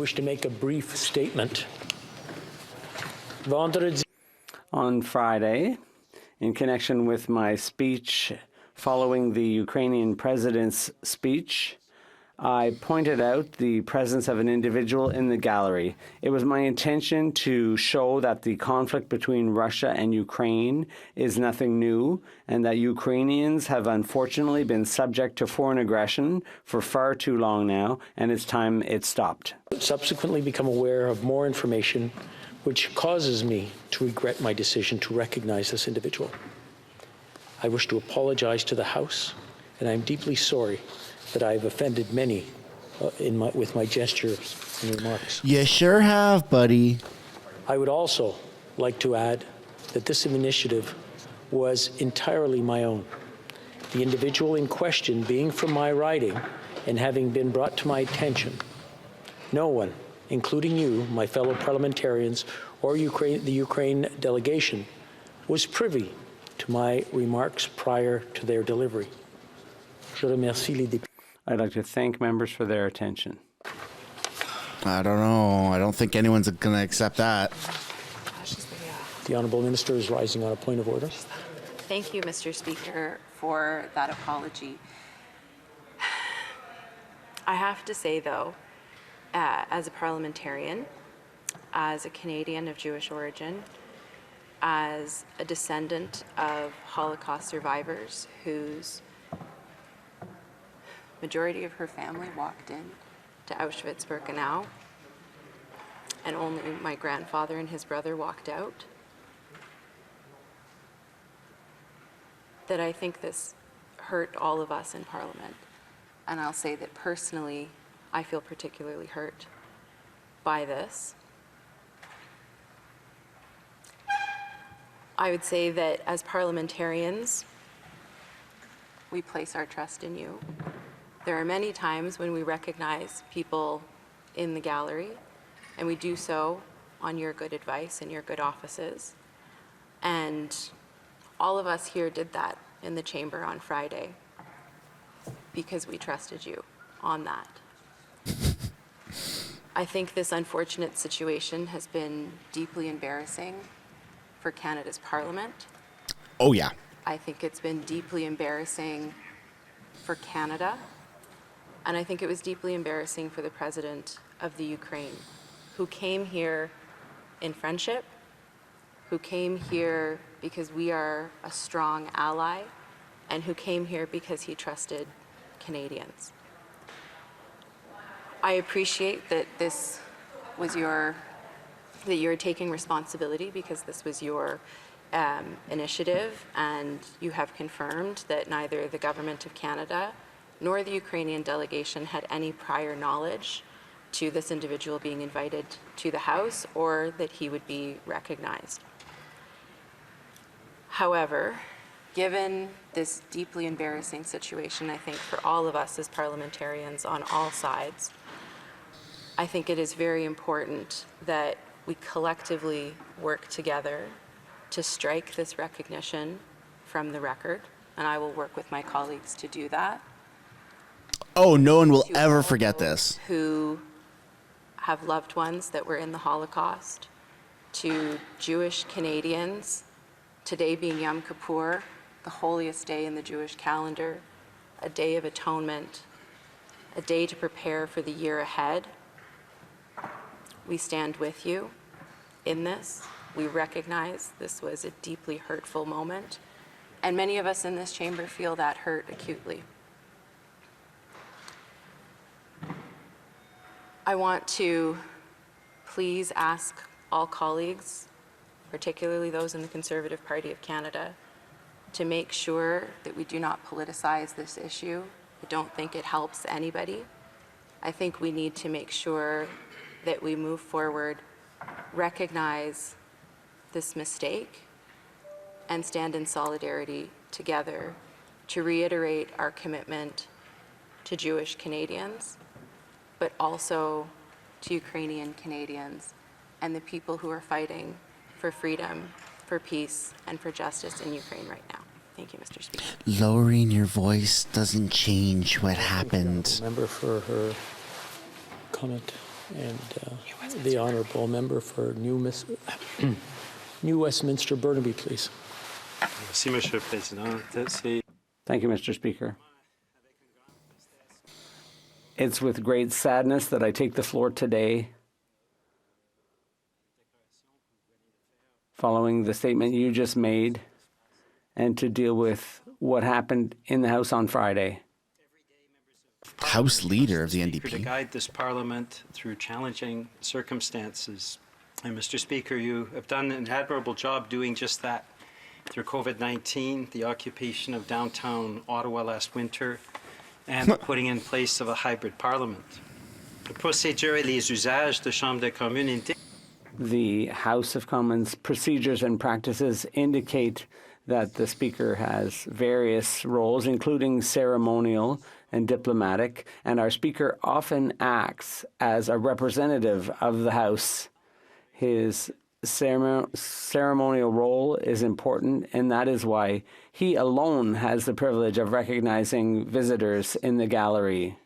wish to make a brief statement. On Friday, in connection with my speech following the Ukrainian president's speech, I pointed out the presence of an individual in the gallery. It was my intention to show that the conflict between Russia and Ukraine is nothing new, and that Ukrainians have unfortunately been subject to foreign aggression for far too long now, and it's time it stopped. Subsequently become aware of more information which causes me to regret my decision to recognize this individual. I wish to apologize to the House, and I'm deeply sorry that I've offended many with my gestures and remarks. You sure have, buddy. I would also like to add that this initiative was entirely my own. The individual in question being from my riding and having been brought to my attention. No one, including you, my fellow parliamentarians, or the Ukraine delegation, was privy to my remarks prior to their delivery. Je remercie les députés. I'd like to thank members for their attention. I don't know. I don't think anyone's going to accept that. The Honourable Minister is rising on a point of order. Thank you, Mr. Speaker, for that apology. I have to say, though, as a parliamentarian, as a Canadian of Jewish origin, as a descendant of Holocaust survivors whose majority of her family walked in to Auschwitz-Birkenau, and only my grandfather and his brother walked out, that I think this hurt all of us in Parliament. And I'll say that personally, I feel particularly hurt by this. I would say that as parliamentarians, we place our trust in you. There are many times when we recognize people in the gallery, and we do so on your good advice and your good offices. And all of us here did that in the chamber on Friday because we trusted you on that. I think this unfortunate situation has been deeply embarrassing for Canada's Parliament. Oh, yeah. I think it's been deeply embarrassing for Canada. And I think it was deeply embarrassing for the President of the Ukraine, who came here in friendship, who came here because we are a strong ally, and who came here because he trusted Canadians. I appreciate that this was that you're taking responsibility because this was your initiative, and you have confirmed that neither the Government of Canada nor the Ukrainian delegation had any prior knowledge to this individual being invited to the House or that he would be recognized. However, given this deeply embarrassing situation, I think for all of us as parliamentarians on all sides, I think it is very important that we collectively work together to strike this recognition from the record, and I will work with my colleagues to do that. Oh, no one will ever forget this. Who have loved ones that were in the Holocaust, to Jewish Canadians, today being Yom Kippur, the holiest day in the Jewish calendar, a day of atonement, a day to prepare for the year ahead. We stand with you in this. We recognize this was a deeply hurtful moment, and many of us in this chamber feel that hurt acutely. I want to please ask all colleagues, particularly those in the Conservative Party of Canada, to make sure that we do not politicize this issue. I don't think it helps anybody. I think we need to make sure that we move forward, recognize this mistake, and stand in solidarity together to reiterate our commitment to Jewish Canadians, but also to Ukrainian Canadians and the people who are fighting for freedom, for peace, and for justice in Ukraine right now. Thank you, Mr. Speaker. Lowering your voice doesn't change what happened. Member for her comment. and the honourable member for New Westminster Burnaby, please. Merci, Monsieur le Président. Thank you, Mr. Speaker. It's with great sadness that I take the floor today following the statement you just made and to deal with what happened in the House on Friday. House Leader of the To NDP. guide this Parliament through challenging circumstances. And Mr. Speaker, you have done an admirable job doing just that. Through COVID-19, the occupation of downtown Ottawa last winter, and the putting in place of a hybrid Parliament. The procédure et les usages de Chambre des communes indiquent The House of Commons procedures and practices indicate that the Speaker has various roles, including ceremonial and diplomatic, and our Speaker often acts as a representative of the House. His ceremonial role is important, and that is why he alone has the privilege of recognizing visitors in the gallery.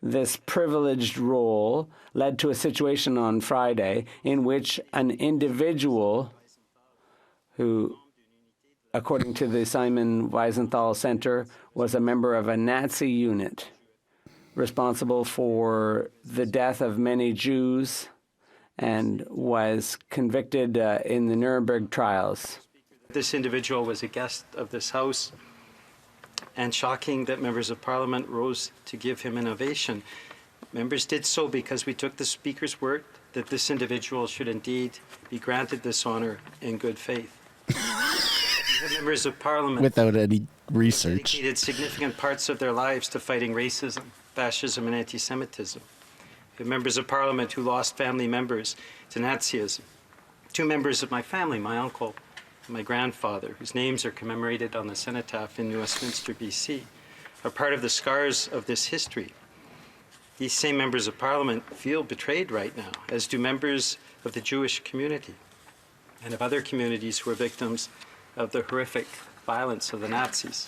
This privileged role led to a situation on Friday in which an individual who, according to the Simon Wiesenthal Center, was a member of a Nazi unit responsible for the death of many Jews and was convicted in the Nuremberg trials. this individual was a guest of this House, and shocking that members of Parliament rose to give him an ovation. Members did so because we took the Speaker's word that this individual should indeed be granted this honour in good faith. Members of Parliament Without any research. dedicated significant parts of their lives to fighting racism, fascism, and anti-Semitism. We have members of Parliament who lost family members to Nazism. Two members of my family, my uncle and my grandfather, whose names are commemorated on the cenotaph in New Westminster, BC, are part of the scars of this history. These same members of Parliament feel betrayed right now, as do members of the Jewish community and of other communities who are victims of the horrific violence of the Nazis.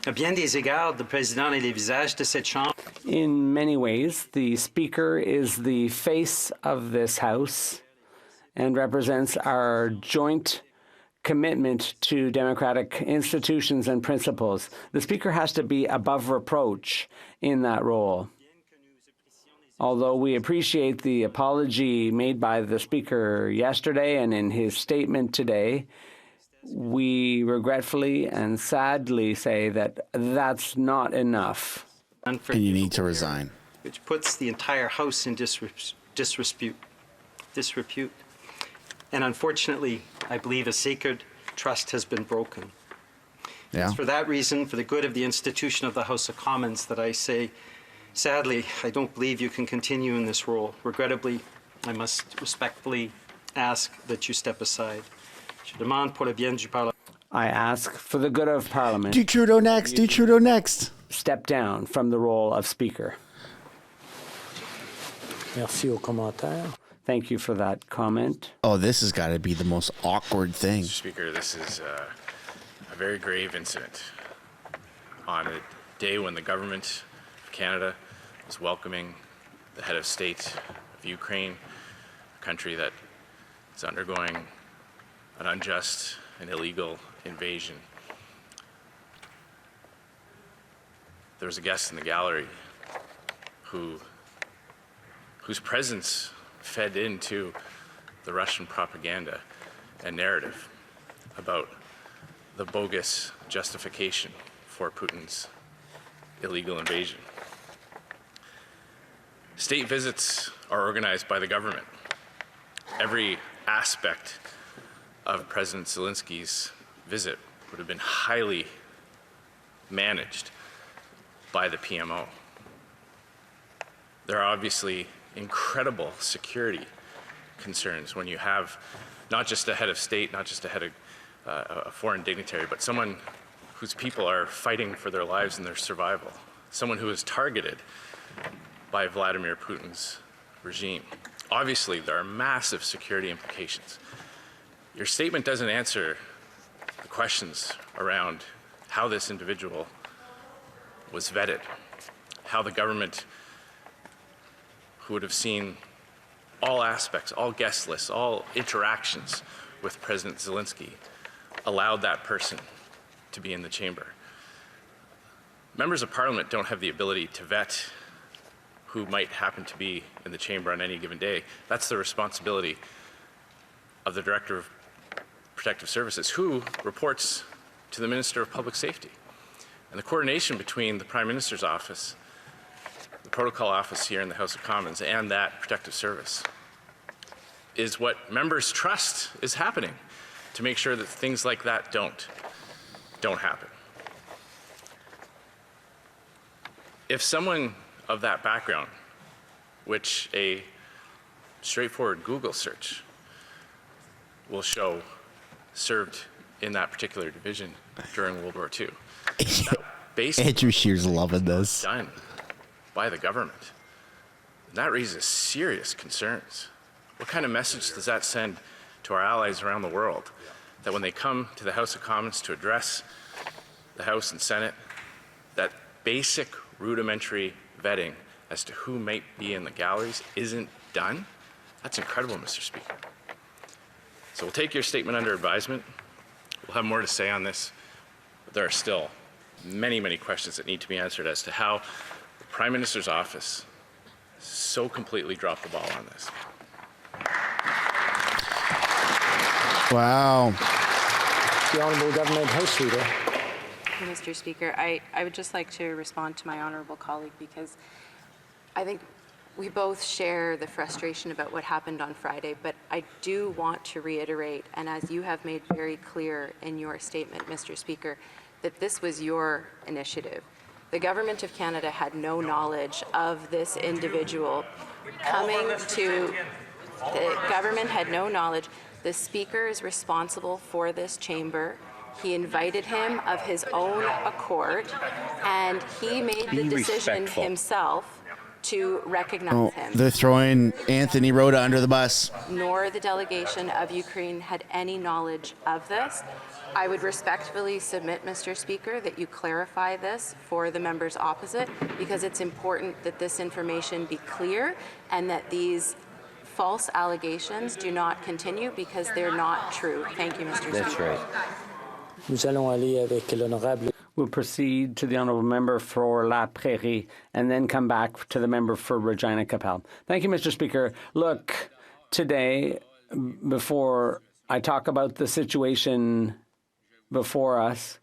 À bien des égards, le président est le visage de cette chambre. In many ways, the Speaker is the face of this House and represents our joint commitment to democratic institutions and principles. The Speaker has to be above reproach in that role. Although we appreciate the apology made by the Speaker yesterday and in his statement today, we regretfully and sadly say that that's not enough. And you need to resign. Which puts the entire House in disrepute. And unfortunately, I believe a sacred trust has been broken. Yeah. It's for that reason, for the good of the institution of the House of Commons, that I say, sadly, I don't believe you can continue in this role. Regrettably, I must respectfully ask that you step aside. Je demande pour le bien du Parlement. I ask for the good of Parliament. Do Trudeau next. Do Trudeau next. Step down from the role of Speaker. Merci au commentaire. Thank you for that comment. Oh, this has got to be the most awkward thing. Mr. Speaker, this is a very grave incident. On a day when the government of Canada was welcoming the head of state of Ukraine, a country that is undergoing an unjust and illegal invasion. There was a guest in the gallery whose presence fed into the Russian propaganda and narrative about the bogus justification for Putin's illegal invasion. State visits are organized by the government. Every aspect of President Zelensky's visit would have been highly managed by the PMO. There are obviously incredible security concerns when you have not just a head of state, not just a head of a foreign dignitary, but someone whose people are fighting for their lives and their survival, someone who is targeted by Vladimir Putin's regime. Obviously, there are massive security implications. Your statement doesn't answer the questions around how this individual was vetted, how the government who would have seen all aspects, all guest lists, all interactions with President Zelensky, allowed that person to be in the chamber. Members of Parliament don't have the ability to vet who might happen to be in the chamber on any given day. That's the responsibility of the Director of Protective Services, who reports to the Minister of Public Safety. And the coordination between the Prime Minister's office, the Protocol Office here in the House of Commons, and that Protective Service is what members trust is happening to make sure that things like that don't happen. If someone of that background, which a straightforward Google search will show served in that particular division during World War II, that basically Andrew Scheer's loving this. done by the government. And that raises serious concerns. What kind of message does that send to our allies around the world that when they come to the House of Commons to address the House and Senate, that basic rudimentary vetting as to who might be in the galleries isn't done? That's incredible, Mr. Speaker. So we'll take your statement under advisement. We'll have more to say on this, but there are still many, many questions that need to be answered as to how the Prime Minister's office so completely dropped the ball on this. Wow. The Honourable Government House Leader. Mr. Speaker, I would just like to respond to my honourable colleague because I think we both share the frustration about what happened on Friday, but I do want to reiterate, and as you have made very clear in your statement, Mr. Speaker, that this was your initiative. The Government of Canada had no knowledge of this individual coming to, the government had no knowledge. The Speaker is responsible for this chamber. He invited him of his own accord, and he made the decision himself to recognize him. They're throwing Anthony Rota under the bus. Nor the delegation of Ukraine had any knowledge of this. I would respectfully submit, Mr. Speaker, that you clarify this for the members opposite, because it's important that this information be clear and that these false allegations do not continue because they're not true. Thank you, Mr. Speaker. That's right. Nous allons aller avec l'honorable. We'll proceed to the honourable member for La Prairie and then come back to the member for Regina Capel. Thank you, Mr. Speaker. Look, today, before I talk about the situation before us,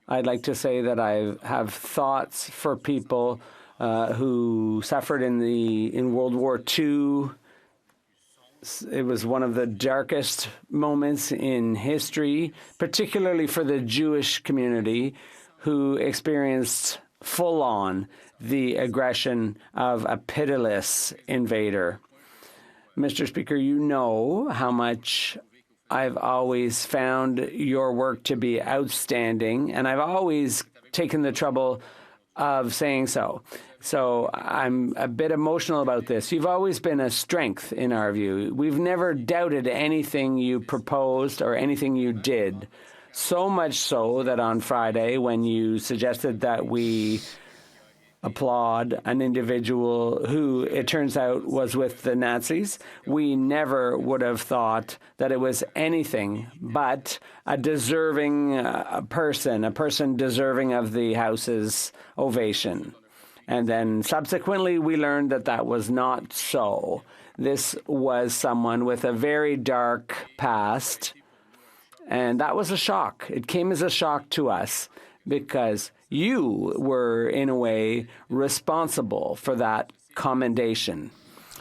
I'd like to say that I have thoughts for people who suffered in World War II. It was one of the darkest moments in history, particularly for the Jewish community, who experienced full-on the aggression of a pitiless invader. Mr. Speaker, you know how much I've always found your work to be outstanding, and I've always taken the trouble of saying so. So I'm a bit emotional about this. You've always been a strength in our view. We've never doubted anything you proposed or anything you did. So much so that on Friday, when you suggested that we applaud an individual who, it turns out, was with the Nazis, we never would have thought that it was anything but a deserving person, a person deserving of the House's ovation. And then subsequently, we learned that that was not so. This was someone with a very dark past, and that was a shock. It came as a shock to us because you were, in a way, responsible for that commendation.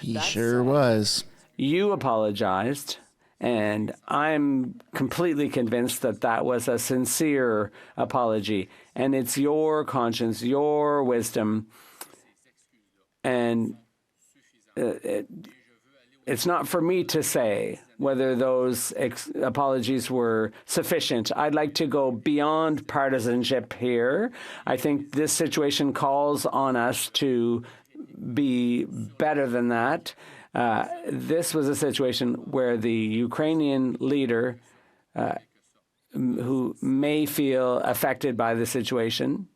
He sure was. You apologized, and I'm completely convinced that that was a sincere apology. And it's your conscience, your wisdom, and it's not for me to say whether those apologies were sufficient. I'd like to go beyond partisanship here. I think this situation calls on us to be better than that. This was a situation where the Ukrainian leader, who may feel affected by the situation.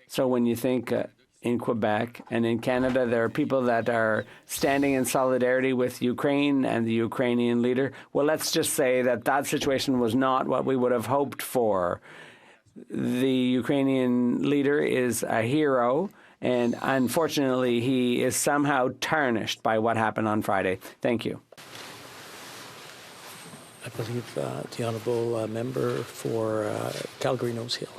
So when you think in Quebec and in Canada. There are people that are standing in solidarity with Ukraine and the Ukrainian leader. Well, let's just say that that situation was not what we would have hoped for. The Ukrainian leader is a hero, and unfortunately, he is somehow tarnished by what happened on Friday. Thank you. I believe the honourable member for Calgary-Nose Hill.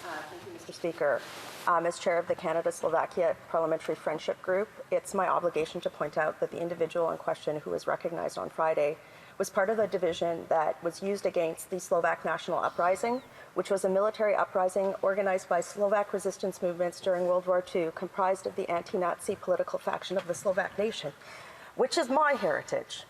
Thank you, Mr. Speaker. As chair of the Canada-Slovakia Parliamentary Friendship Group, it's my obligation to point out that the individual in question who was recognized on Friday was part of the division that was used against the Slovak National Uprising, which was a military uprising organized by Slovak resistance movements during World War II, comprised of the anti-Nazi political faction of the Slovak nation, which is my heritage.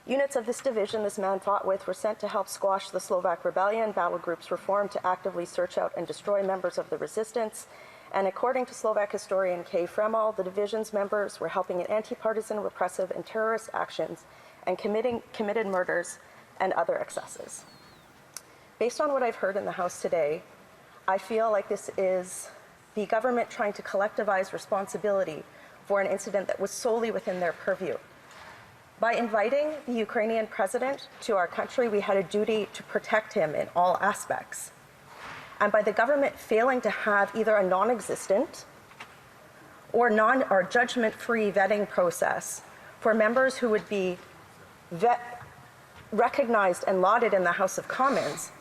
Units of this division this man fought with were sent to help squash the Slovak rebellion. Battle groups were formed to actively search out and destroy members of the resistance. And according to Slovak historian Kay Fremel, the division's members were helping in anti-partisan, repressive, and terrorist actions and committed murders and other excesses. Based on what I've heard in the House today, I feel like this is the government trying to collectivize responsibility for an incident that was solely within their purview. By inviting the Ukrainian president to our country, we had a duty to protect him in all aspects. And by the government failing to have either a non-existent or judgment-free vetting process for members who would be recognized and lauded in the House of Commons,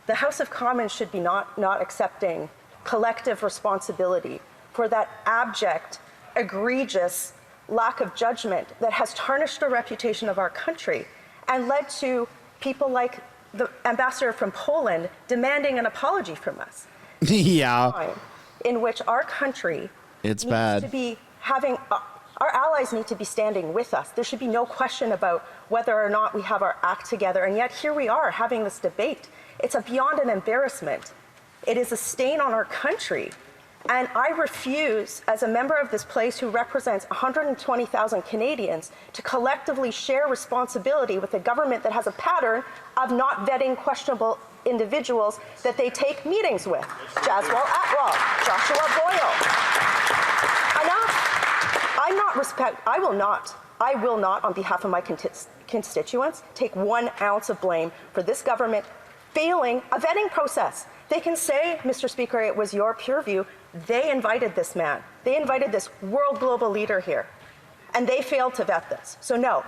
the House of Commons should be not accepting collective responsibility for that abject, egregious lack of judgment that has tarnished the reputation of our country and led to people like the ambassador from Poland demanding an apology from us. Yeah. In which our country It's needs bad. to be having, our allies need to be standing with us. There should be no question about whether or not we have our act together. And yet here we are having this debate. It's beyond an embarrassment. It is a stain on our country. And I refuse, as a member of this place who represents 120,000 Canadians, to collectively share responsibility with a government that has a pattern of not vetting questionable individuals that they take meetings with. Jaswal Atwal, Joshua Boyle. Enough. I will not, on behalf of my constituents, take 1 ounce of blame for this government failing a vetting process. They can say, Mr. Speaker, it was your purview. They invited this man. They invited this world global leader here. And they failed to vet this. So no,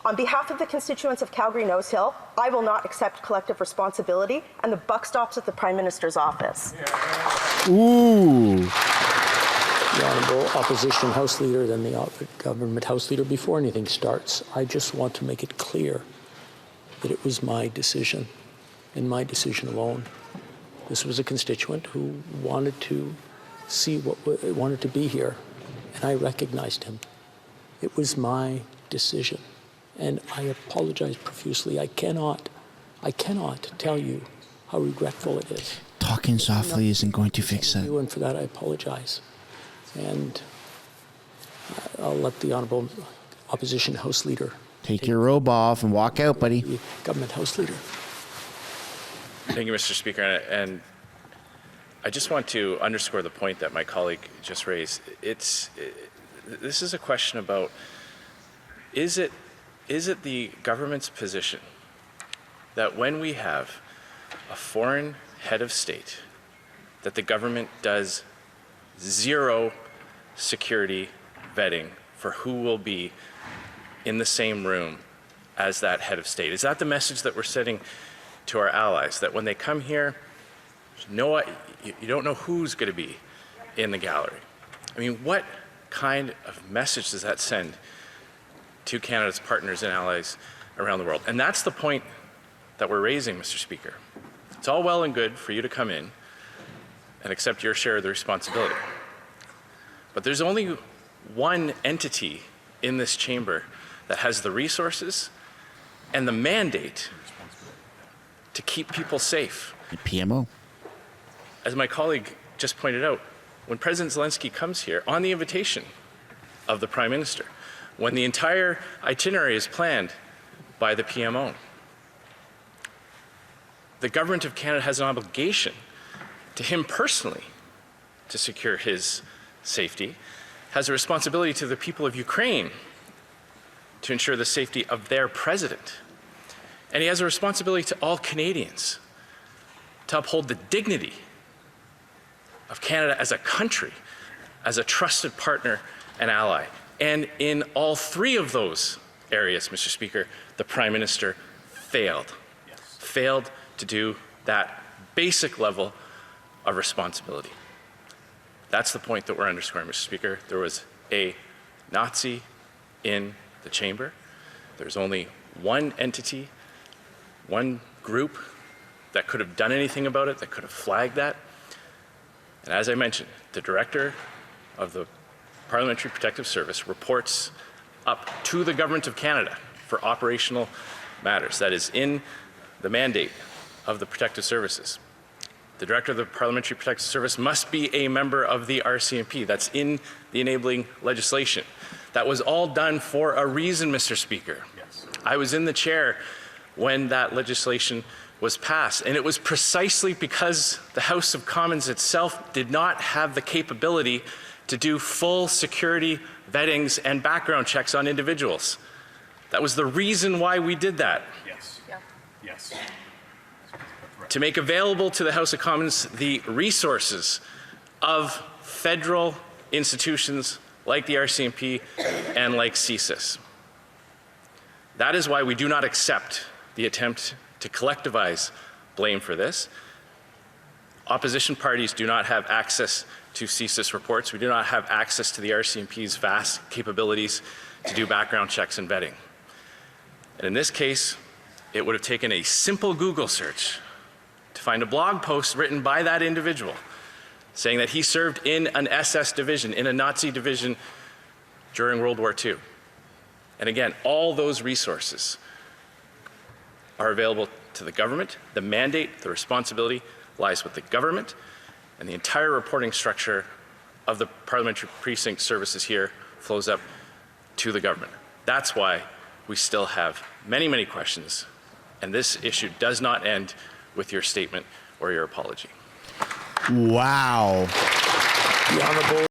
on behalf of the constituents of Calgary-Nose Hill, I will not accept collective responsibility, and the buck stops at the Prime Minister's office. Ooh. The Honourable Opposition House Leader, then the Government House Leader. Before anything starts, I just want to make it clear that it was my decision, and my decision alone. This was a constituent who wanted to see wanted to be here, and I recognized him. It was my decision, and I apologize profusely. I cannot tell you how regretful it is. Talking softly isn't going to fix it. And for that, I apologize. And I'll let the Honourable Opposition House Leader Take your robe off and walk out, buddy. the Government House Leader. Thank you, Mr. Speaker. And I just want to underscore the point that my colleague just raised. This is a question about, is it the government's position that when we have a foreign head of state, that the government does zero security vetting for who will be in the same room as that head of state? Is that the message that we're sending to our allies, that when they come here, you don't know who's going to be in the gallery? I mean, what kind of message does that send to Canada's partners and allies around the world? And that's the point that we're raising, Mr. Speaker. It's all well and good for you to come in and accept your share of the responsibility. But there's only one entity in this chamber that has the resources and the mandate to keep people safe. PMO. As my colleague just pointed out, when President Zelensky comes here on the invitation of the Prime Minister, when the entire itinerary is planned by the PMO, the Government of Canada has an obligation to him personally to secure his safety, has a responsibility to the people of Ukraine to ensure the safety of their president. And he has a responsibility to all Canadians to uphold the dignity of Canada as a country, as a trusted partner and ally. And in all three of those areas, Mr. Speaker, the Prime Minister failed. Yes. Failed to do that basic level of responsibility. That's the point that we're underscoring, Mr. Speaker. There was a Nazi in the chamber. There's only one entity, one group that could have done anything about it, that could have flagged that. And as I mentioned, the director of the Parliamentary Protective Service reports up to the Government of Canada for operational matters. That is in the mandate of the Protective Services. The director of the Parliamentary Protective Service must be a member of the RCMP. That's in the enabling legislation. That was all done for a reason, Mr. Speaker. Yes. I was in the chair when that legislation was passed, and it was precisely because the House of Commons itself did not have the capability to do full security vettings and background checks on individuals. That was the reason why we did that. Yes. Yeah. Yes. To make available to the House of Commons the resources of federal institutions like the RCMP and like CSIS. That is why we do not accept the attempt to collectivize blame for this. Opposition parties do not have access to CSIS reports. We do not have access to the RCMP's vast capabilities to do background checks and vetting. And in this case, it would have taken a simple Google search to find a blog post written by that individual saying that he served in an SS division, in a Nazi division during World War II. And again, all those resources are available to the government. The mandate, the responsibility lies with the government, and the entire reporting structure of the Parliamentary Precinct Services here flows up to the government. That's why we still have many, many questions, and this issue does not end with your statement or your apology. Wow. The Honourable